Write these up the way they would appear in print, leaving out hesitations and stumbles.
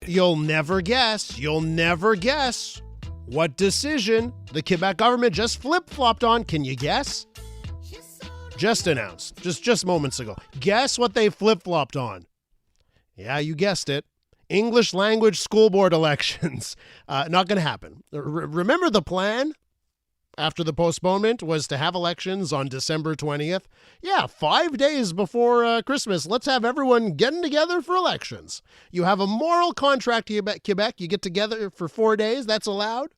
You'll never guess. You'll never guess what decision the Quebec government just flip-flopped on. Can you guess? Just announced. Just moments ago. Guess what they flip-flopped on? Yeah, you guessed it. English language school board elections. Not going to happen. Remember the plan after the postponement was to have elections on December 20th? Yeah, 5 days before Christmas. Let's have everyone getting together for elections. You have a moral contract here at Quebec. You get together for 4 days. That's allowed.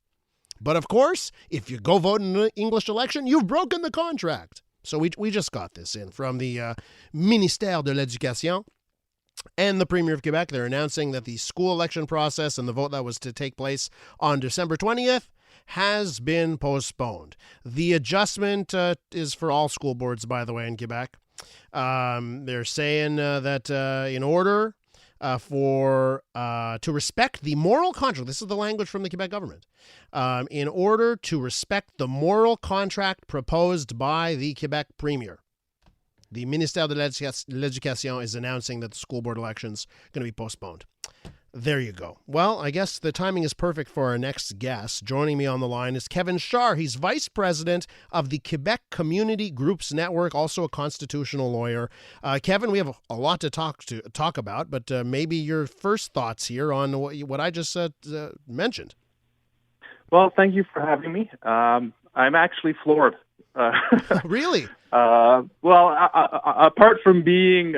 But of course, if you go vote in an English election, you've broken the contract. So we just got this in from the Ministère de l'Éducation and the Premier of Quebec. They're announcing that the school election process and the vote that was to take place on December 20th has been postponed. The adjustment is for all school boards, by the way, in Quebec. They're saying that in order to respect the moral contract, this is the language from the Quebec government, in order to respect the moral contract proposed by the Quebec Premier, the Ministère de l'Éducation is announcing that the school board elections are going to be postponed. There you go. Well, I guess the timing is perfect for our next guest. Joining me on the line is Kevin Shaar. He's vice president of the Quebec Community Groups Network, also a constitutional lawyer. Kevin, we have a lot to talk about, but maybe your first thoughts here on what I just mentioned. Well, thank you for having me. I'm actually floored. Really? Apart from being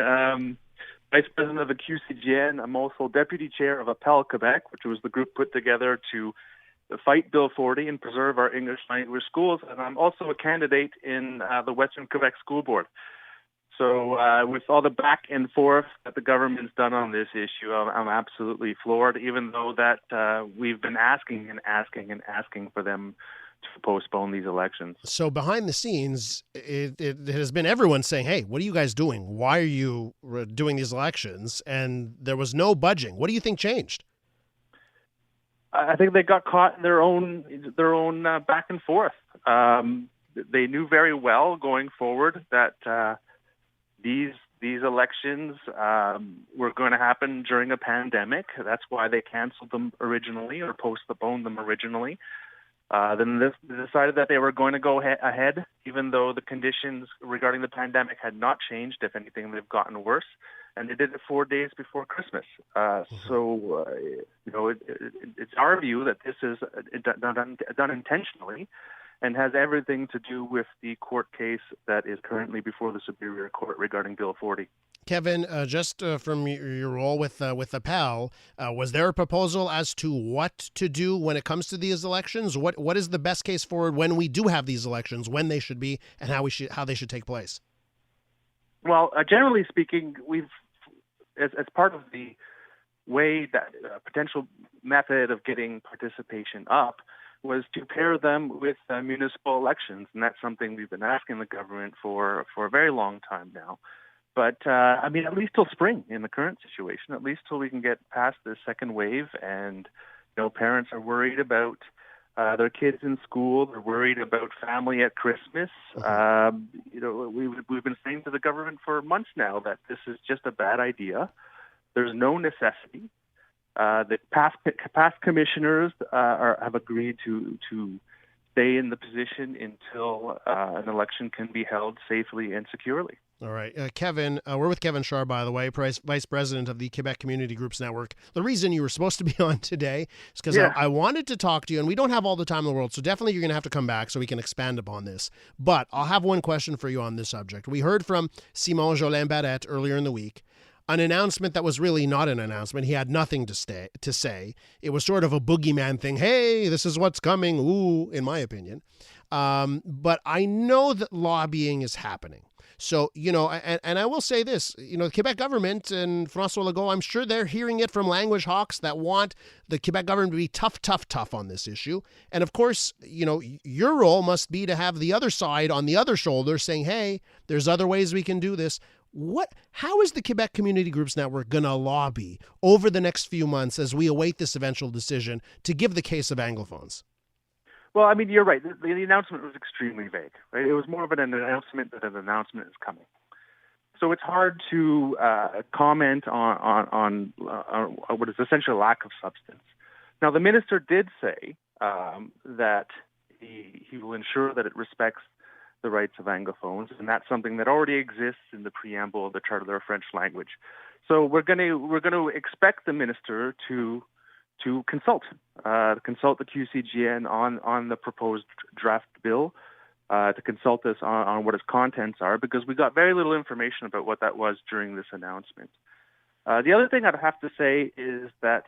vice president of the QCGN, I'm also deputy chair of Appel Quebec, which was the group put together to fight Bill 40 and preserve our English language schools. And I'm also a candidate in the Western Quebec School Board. So with all the back and forth that the government's done on this issue, I'm absolutely floored, even though that we've been asking for them to postpone these elections. So behind the scenes, it has been everyone saying, hey, what are you guys doing? Why are you doing these elections? And there was no budging. What do you think changed? I think they got caught in their own back and forth. They knew very well going forward that these elections were going to happen during a pandemic. That's why they canceled them originally or postponed them originally. Then they decided that they were going to go ahead, even though the conditions regarding the pandemic had not changed. If anything, they've gotten worse. And they did it 4 days before Christmas. So it's our view that this is done intentionally and has everything to do with the court case that is currently before the Superior Court regarding Bill 40. Kevin, just from your role with Appel, was there a proposal as to what to do when it comes to these elections? What is the best case forward when we do have these elections, when they should be, and how they should take place? Well, generally speaking, we've as part of the way that potential method of getting participation up was to pair them with municipal elections, and that's something we've been asking the government for a very long time now. But, at least till spring in the current situation, at least till we can get past this second wave. And, parents are worried about their kids in school. They're worried about family at Christmas. We've been saying to the government for months now that this is just a bad idea. There's no necessity. The past commissioners have agreed to stay in the position until an election can be held safely and securely. All right. Kevin, we're with Kevin Shaar, by the way, Vice President of the Quebec Community Groups Network. The reason you were supposed to be on today is because I wanted to talk to you, and we don't have all the time in the world, so definitely you're going to have to come back so we can expand upon this. But I'll have one question for you on this subject. We heard from Simon Jolin-Barrette earlier in the week, an announcement that was really not an announcement. He had nothing to say. It was sort of a boogeyman thing. Hey, this is what's coming. Ooh, in my opinion. But I know that lobbying is happening. So, and I will say this, the Quebec government and François Legault, I'm sure they're hearing it from language hawks that want the Quebec government to be tough on this issue. And of course, your role must be to have the other side on the other shoulder saying, hey, there's other ways we can do this. How is the Quebec Community Groups Network going to lobby over the next few months as we await this eventual decision to give the case of Anglophones? Well, you're right. The announcement was extremely vague. Right? It was more of an announcement that an announcement is coming. So it's hard to comment on what is essentially a lack of substance. Now, the minister did say that he will ensure that it respects the rights of Anglophones, and that's something that already exists in the preamble of the Charter of the French language. So we're going to expect the minister to consult the QCGN on the proposed draft bill, to consult us on what its contents are, because we got very little information about what that was during this announcement. The other thing I'd have to say is that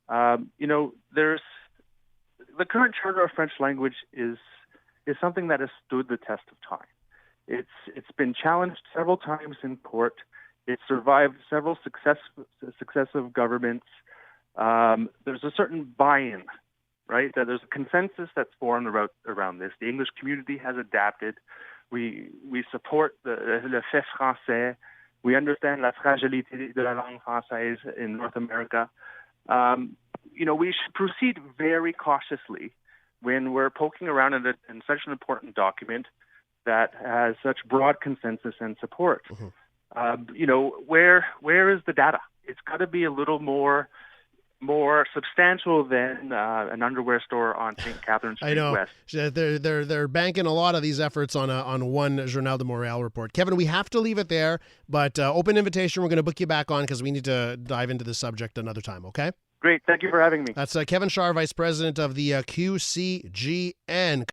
there's the current Charter of French language is something that has stood the test of time. It's been challenged several times in court. It's survived several successive governments. There's a certain buy-in, right? There's a consensus that's formed around this. The English community has adapted. We support le fait français. We understand la fragilité de la langue française in North America. We should proceed very cautiously when we're poking around in such an important document that has such broad consensus and support. Mm-hmm. Where is the data? It's got to be a little more substantial than an underwear store on St. Catherine Street I know. West. They're banking a lot of these efforts on one Journal de Montréal report. Kevin, we have to leave it there, but open invitation. We're going to book you back on because we need to dive into this subject another time, okay? Great. Thank you for having me. That's Kevin Shaar, Vice President of the QCGN.